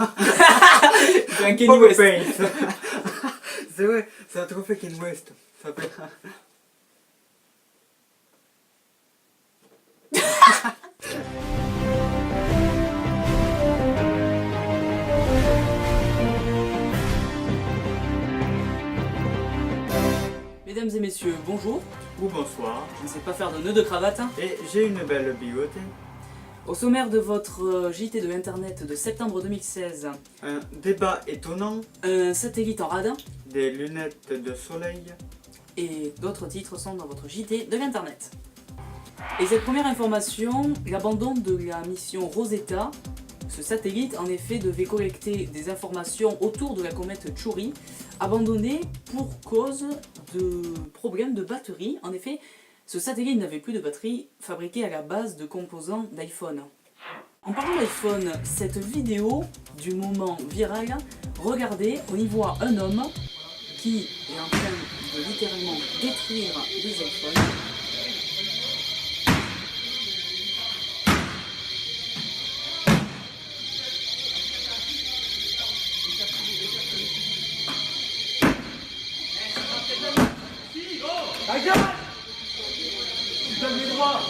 C'est un Kanye West. C'est vrai, c'est un trophée Kanye West. Ça fait... Mesdames et messieurs, bonjour. Ou bonsoir. Je ne sais pas faire de nœud de cravate. Et j'ai une belle bigote. Au sommaire de votre JT de Internet de septembre 2016, Un débat étonnant. un satellite en radin Des lunettes de soleil. et d'autres titres sont dans votre JT de l'Internet. Et cette première information, l'abandon de la mission Rosetta. Ce satellite, en effet, devait collecter des informations autour de la comète Chury, abandonné pour cause de problèmes de batterie. En effet, ce satellite n'avait plus de batterie fabriquée à la base de composants d'iPhone. En parlant d'iPhone, cette vidéo du moment viral, regardez, on y voit un homme qui est en train de littéralement détruire des iPhones. Regarde! Tu donnes les droits!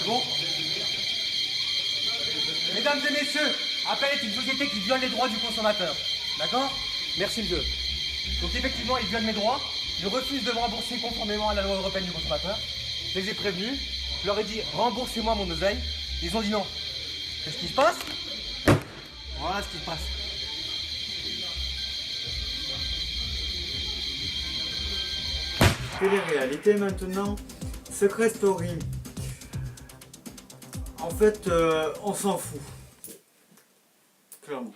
Bon. Mesdames et messieurs, Appel est une société qui viole les droits du consommateur. D'accord? Merci monsieur. Donc effectivement, ils violent mes droits. Ils refusent de me rembourser conformément à la loi européenne du consommateur. Je les ai prévenus. Je leur ai dit remboursez-moi mon oseille. Ils ont dit non. Qu'est-ce qui se passe? Voilà ce qui se passe. Télé-réalité maintenant. Secret Story. En fait, on s'en fout. Clairement.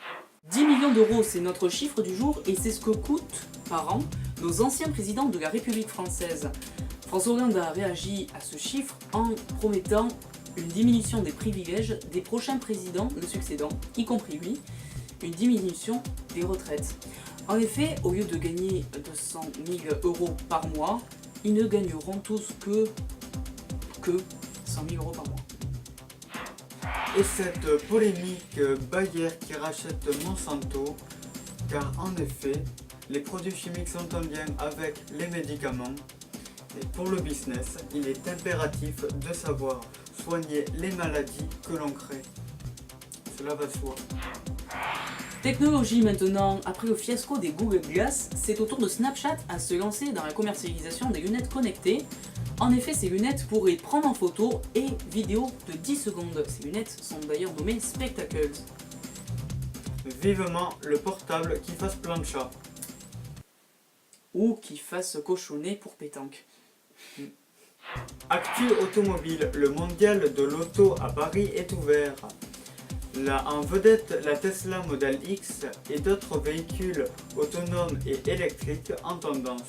10 millions d'euros, c'est notre chiffre du jour et c'est ce que coûtent par an nos anciens présidents de la République française. François Hollande a réagi à ce chiffre en promettant une diminution des privilèges des prochains présidents le succédant, y compris lui, une diminution des retraites. En effet, au lieu de gagner 200 000 euros par mois, ils ne gagneront tous que 100 000 euros par mois. Et cette polémique Bayer qui rachète Monsanto, car en effet, les produits chimiques sont en lien avec les médicaments. Et pour le business, il est impératif de savoir soigner les maladies que l'on crée. Cela va de soi. Technologie maintenant, après le fiasco des Google Glass, c'est au tour de Snapchat à se lancer dans la commercialisation des lunettes connectées. En effet, ces lunettes pourraient prendre en photo et vidéo de 10 secondes. Ces lunettes sont d'ailleurs nommées Spectacles. Vivement le portable qui fasse plancha. Ou qui fasse cochonner pour pétanque. Actu automobile, le mondial de l'auto à Paris est ouvert. Là, en vedette, la Tesla Model X et d'autres véhicules autonomes et électriques en tendance.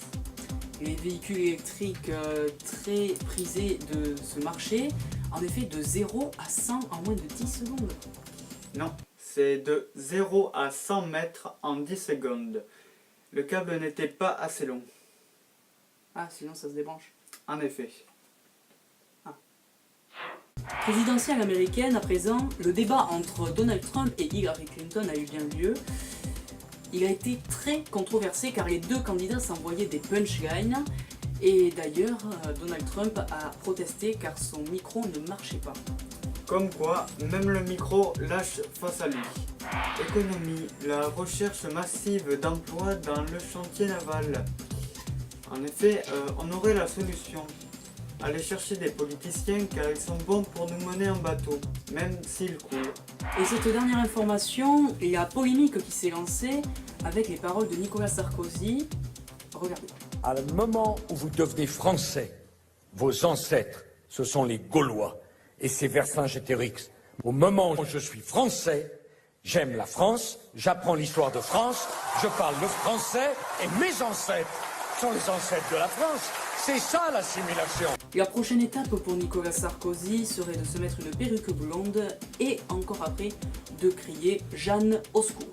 Les véhicules électriques très prisés de ce marché, en effet de 0 à 100 en moins de 10 secondes. Non, c'est de 0 à 100 mètres en 10 secondes. Le câble n'était pas assez long. Ah, sinon ça se débranche. En effet. Présidentielle américaine, à présent, le débat entre Donald Trump et Hillary Clinton a eu bien lieu. Il a été très controversé car les deux candidats s'envoyaient des punchlines. Et d'ailleurs, Donald Trump a protesté car son micro ne marchait pas. Comme quoi, même le micro lâche face à lui. Économie, la recherche massive d'emplois dans le chantier naval. En effet, on aurait la solution. Aller chercher des politiciens car ils sont bons pour nous mener en bateau, même s'ils coulent. Et cette dernière information, il y a la polémique qui s'est lancée avec les paroles de Nicolas Sarkozy. Regardez. À le moment où vous devenez français, vos ancêtres, ce sont les Gaulois, et c'est Vercingétorix. Au moment où je suis français, j'aime la France, j'apprends l'histoire de France, je parle le français, et mes ancêtres sont les ancêtres de la France. C'est ça l'assimilation. La prochaine étape pour Nicolas Sarkozy serait de se mettre une perruque blonde et encore après de crier « Jeanne, au secours ».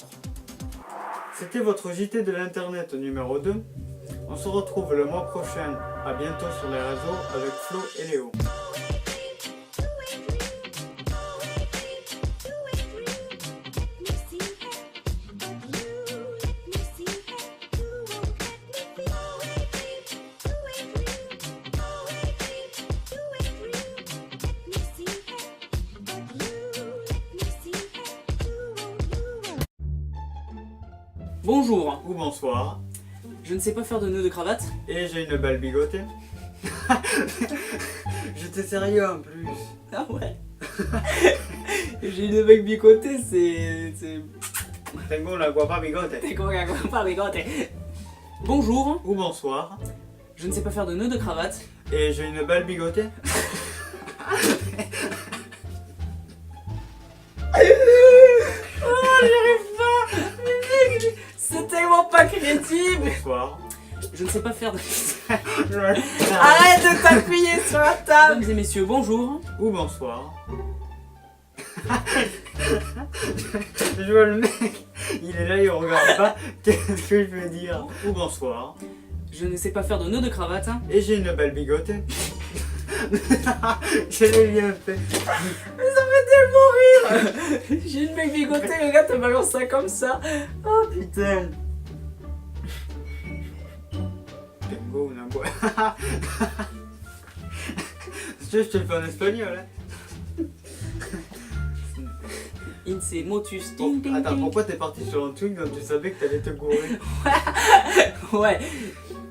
C'était votre JT de l'internet numéro 2. On se retrouve le mois prochain. À bientôt sur les réseaux avec Flo et Léo. Bonjour, Ou bonsoir. je ne sais pas faire de nœud de cravate. Et j'ai une belle bigotée. J'étais sérieux en plus. Ah ouais. J'ai une mec bicotée, c'est... Tengo la guapa bigotée. T'es con, pas bigoté. Bonjour, Ou bonsoir. je ne sais pas faire de nœud de cravate. Et j'ai une belle bigotée. C'est tellement pas crédible. Bonsoir. Je ne sais pas faire de... Arrête. Arrête de t'appuyer sur la table. Mesdames et messieurs, bonjour. Ou bonsoir. Je vois le mec, il est là, il regarde pas. Qu'est-ce que je veux dire? Ou bonsoir. Je ne sais pas faire de nœud de cravate. Et j'ai une belle bigotée. Je l'ai bien fait. Mais ça fait tellement rire. J'ai une mec bigotée, le gars te balance ça comme ça. Oh putain. Tengo una boîte. Je te le fais en espagnol. Hein. Inse motus Bon, ding ding attends, ding. pourquoi t'es parti sur un truc dont tu savais que t'allais te gourer? Ouais.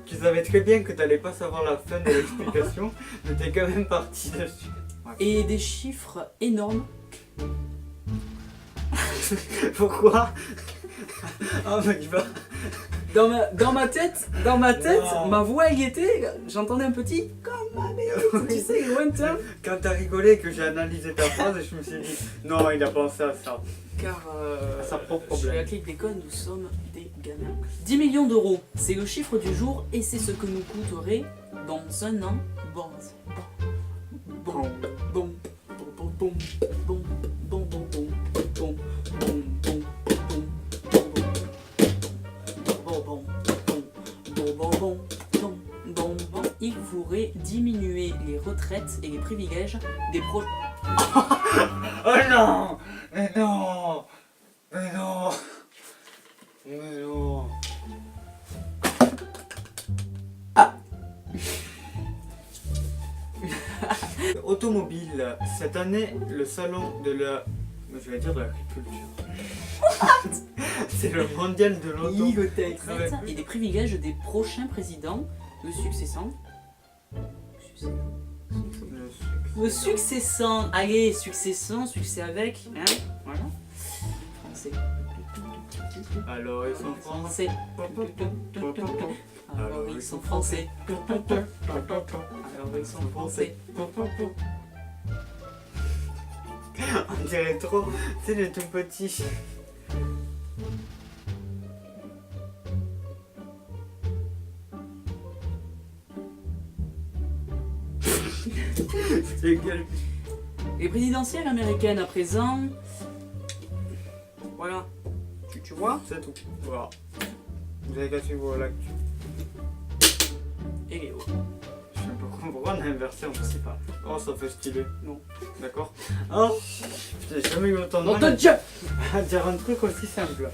Tu savais très bien que t'allais pas savoir la fin de l'explication, mais t'es quand même parti dessus. Ouais. Et des chiffres énormes. Pourquoi? Oh mais tu vas... Dans ma tête, Non. ma voix y était, j'entendais un petit comme ma mère, tu sais, lointain. Quand t'as rigolé que j'ai analysé ta phrase, je me suis dit non, il a pensé à ça. Car À sa propre je suis blague. la clique des connes, nous sommes des gamins. 10 millions d'euros, c'est le chiffre du jour et c'est ce que nous coûterait dans un an. Bon, bon, bon, bon, bon, bon, bon, bon, bon, bon, bon, bon, bon, il faudrait diminuer les retraites et les privilèges des pro... Oh non! Mais non! Mais non! Mais non! Automobile, cette année, le salon de la... Je vais dire de l'agriculture. C'est le mondial de l'auto. retraites et des privilèges des prochains présidents, le successant. Le successant, allez, successant, succès avec, hein, voilà. Français. Alors ils sont français. Français. Alors ils sont français. Alors ils sont français. On dirait trop, c'est les tout petits. C'est quel... Les présidentielles américaines à présent. Voilà. Tu vois? C'est tout. Voilà. Vous avez qu'à suivre l'actu. Et Léo. Je sais pas pourquoi on a inversé, on Je sais pas. Oh, ça fait stylé. Non. D'accord. Oh, j'ai jamais eu autant de Nom mal de Dieu! à dire un truc aussi simple.